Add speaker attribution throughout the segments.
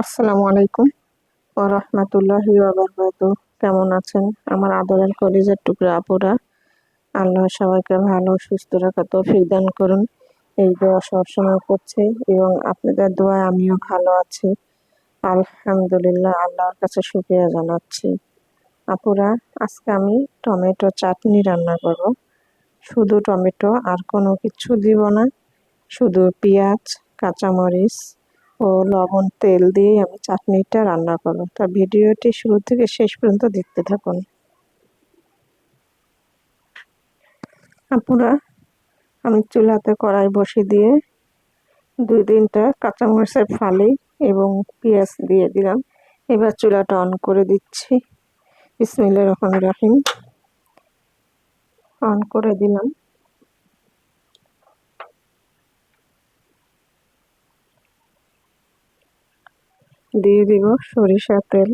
Speaker 1: আসসালামু আলাইকুম ওয়া রাহমাতুল্লাহি ওয়া বারাকাতুহু। কেমন আছেন আমার আদরের কলিজার টুকরা আপুরা? আল্লাহ সবাইকে ভালো সুস্থ রাখার তৌফিক দান করুন, এই দোয়া সবসময় করছি এবং আপনাদের দোয়ায় আমিও ভালো আছি। আলহামদুলিল্লাহ, আল্লাহর কাছে শুকরিয়া জানাচ্ছি। আপুরা, আজকে আমি টমেটো চাটনি রান্না করব। শুধু টমেটো, আর কোনো কিছু দিব না। শুধু পেঁয়াজ, কাঁচামরিচ ও লবণ, তেল দিয়ে আমি চাটনিটা রান্না করব। তা ভিডিওটি শুরু থেকে শেষ পর্যন্ত দেখতে থাকুন। আপুরা, আমি চুলাতে কড়াই বসিয়ে দিয়ে 2-3টা কাঁচামরিচের ফালি এবং পেঁয়াজ দিয়ে দিলাম। এবার চুলাটা অন করে দিচ্ছি। বিসমিল্লাহির রহমানির রহিম। অন করে দিলাম। দিয়ে দিব সরিষার তেল।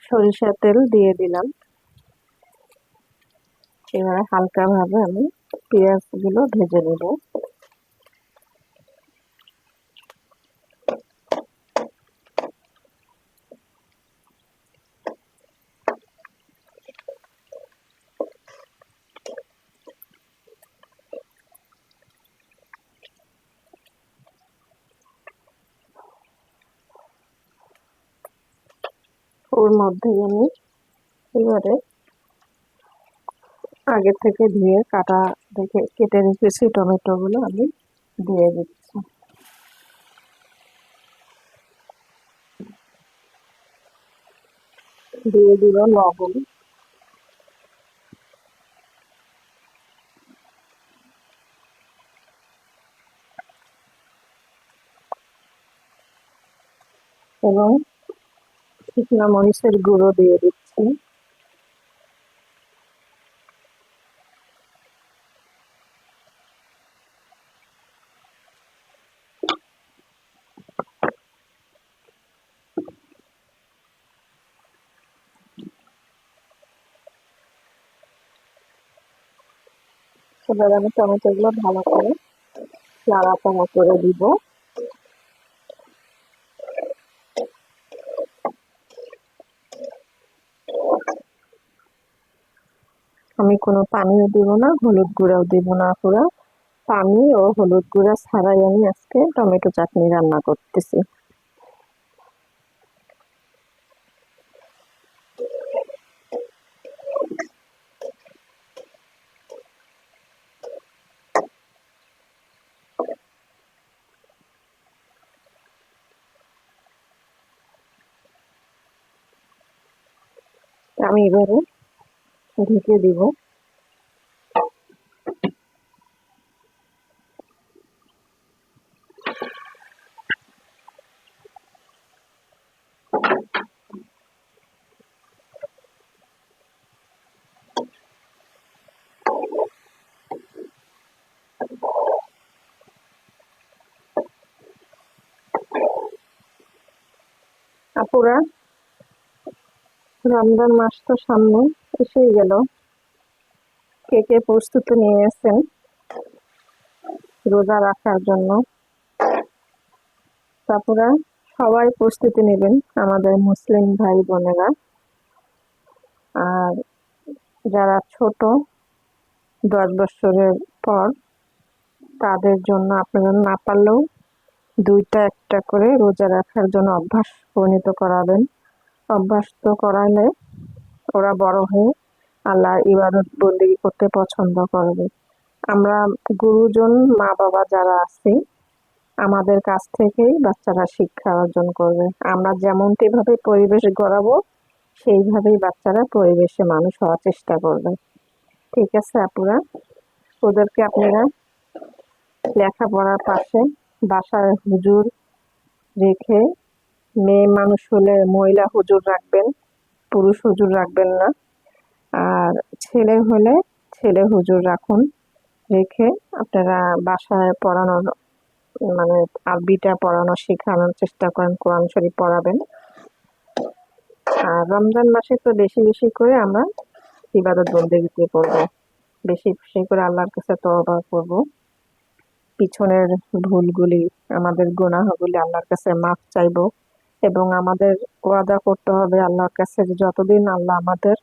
Speaker 1: সরিষার তেল দিয়ে দিলাম। এবারে হালকা ভাবে আমি পেঁয়াজগুলো ভেজে নেব। ওর মধ্যে আমি এবারে আগে থেকে ধুয়ে কাটা দেখে কেটে রেখেছি টমেটোগুলো আমি দিয়ে দিচ্ছি। দিয়ে দিব লবণ এবং শুকনো মরিচের গুঁড়ো দিয়ে দিচ্ছি। এবার আমি টমেটোগুলো ভালো করে নাড়াচাড়া করে দিব। আমি কোনো পানিও দিব না, হলুদ গুঁড়াও দিব না পুরা। পানি ও হলুদ গুঁড়া ছাড়াই আমি আজকে টমেটো চাটনি রান্না করতেছি। আমি এবারে ঢেকে দিব। আপুরা, রমজান মাস তো সামনে এসেই গেল। কে কে প্রস্তুতি নিয়েছেন রোজা রাখার জন্য? আপুরা, সবাই প্রস্তুতি নেবেন, আমাদের মুসলিম ভাই বোনেরা। আর যারা ছোট 10 বছরের পর, তাদের জন্য আপনারা না পারলেও 2টা 1টা করে রোজা রাখার জন্য অভ্যাস পরিণত করাবেন। অভ্যাস তো করালে ওরা বড় হয়ে আল্লাহর ইবাদত বন্দেগী করতে পছন্দ করবে। আমরা গুরুজন, মা বাবা যারা আছি, আমাদের কাছ থেকেই বাচ্চারা শিক্ষা অর্জন করবে। আমরা যেমনটি ভাবে পরিবেশ গড়াবো, সেইভাবেই বাচ্চারা পরিবেশে মানুষ হওয়ার চেষ্টা করবে। ঠিক আছে আপুরা, ওদেরকে আপনারা লেখাপড়ার পাশে বাসায় হুজুর রেখে, মেয়ে মানুষ হলে মহিলা হুজুর রাখবেন, পুরুষ হুজুর রাখবেন না। আর ছেলে হলে ছেলে হুজুর রাখুন। রেখে আপনারা বাসায় পড়ানোর মানে আরবিটা পড়ানো শেখানোর চেষ্টা করেন, কোরআন শরীফ পড়াবেন। আর রমজান মাসে তো বেশি বেশি করে আমরা ইবাদত বন্দেগীতে করব, বেশি বেশি করে আল্লাহর কাছে তওবা করব, পিছনের ভুলগুলি, আমাদের গুনাহগুলি আল্লাহর কাছে মাফ চাইবো। এবং আমাদের ওয়াদা করতে হবে আল্লাহর কাছে যে যতদিন আল্লাহ আমাদের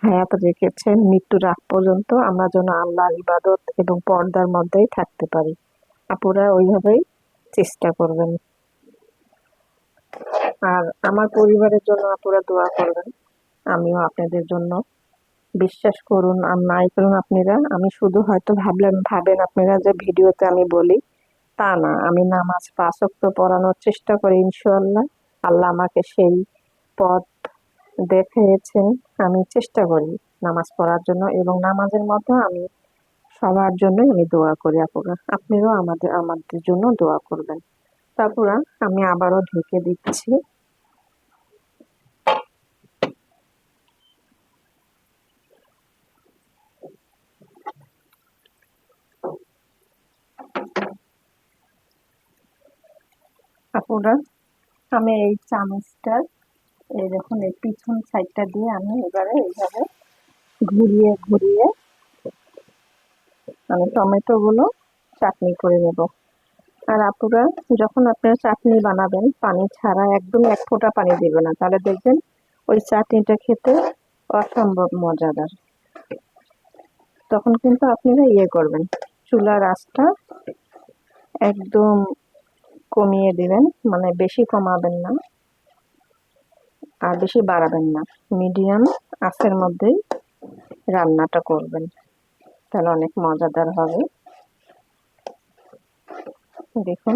Speaker 1: হায়াত রেখেছেন মৃত্যুর আগ পর্যন্ত আমরা যেন আল্লাহর ইবাদত এবং পর্দার মধ্যেই থাকতে পারি। আপুরা ওইভাবেই চেষ্টা করবেন। আর আমার পরিবারের জন্য আপুরা দোয়া করবেন, আমিও আপনাদের জন্য। বিশ্বাস করুন আর নাই করুন আপনারা, আমি শুধু হয়তো ভাবেন আপনারা যে ভিডিওতে আমি বলি, তা না। আমি নামাজ 5 ওয়াক্ত পড়ানোর চেষ্টা করি ইনশাআল্লাহ। আল্লাহ আমাকে সেই পথ দেখিয়েছেন। আমি চেষ্টা করি নামাজ পড়ার জন্য এবং নামাজের মধ্যে আমি সবার জন্যই আমি দোয়া করি আপুরা। আপনারাও আমাদের জন্য দোয়া করবেন। তারপর আমি আবারও ঢেকে দিচ্ছি। আপুরা আমি এই চামচটার এই দেখুন এই পিছন সাইডটা দিয়ে আমি এবারে এইভাবে ঘুরিয়ে ঘুরিয়ে আমি টমেটো গুলো চাটনি করে নেব। আর আপুরা যখন আপনারা চাটনি বানাবেন পানি ছাড়া, একদম এক ফোঁটা পানি দেবে না, তাহলে দেখবেন ওই চাটনিটা খেতে অসম্ভব মজাদার। তখন কিন্তু আপনারা করবেন, চুলার আঁচটা একদম কমিয়ে দিবেন, মানে বেশি কমাবেন না আর বেশি বাড়াবেন না, মিডিয়াম আঁচের মধ্যেই রান্নাটা করবেন, তাহলে অনেক মজাদার হবে। দেখুন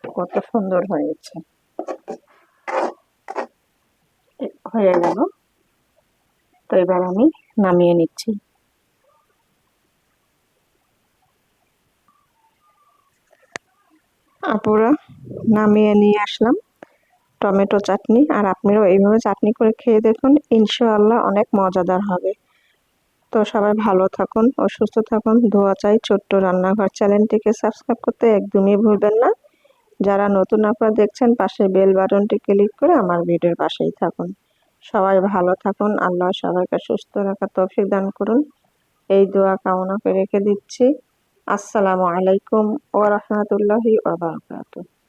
Speaker 1: কত সুন্দর হয়েছে, হয়ে গেল। তো এবার আমি নামিয়ে নিচ্ছি। আপুরা নামিয়ে নিয়ে আসলাম টমেটো চাটনি। আর আপনারাও এইভাবে চাটনি করে খেয়ে দেখুন, ইনশাআল্লাহ অনেক মজাদার হবে। তো সবাই ভালো থাকুন ও সুস্থ থাকুন, দোয়া চাই। ছোট্ট রান্নাঘর চ্যানেলটিকে সাবস্ক্রাইব করতে একদমই ভুলবেন না। যারা নতুন আপনারা দেখছেন পাশে বেল বাটনটি ক্লিক করে আমার ভিডিওর পাশেই থাকুন। সবাই ভালো থাকুন, আল্লাহ সবাইকে সুস্থ রাখার তৌফিক দান করুন, এই দোয়া কামনা করে রেখে দিচ্ছি। আসসালামু আলাইকুম ওয়া রাহমাতুল্লাহি ওয়া বারাকাতুহু।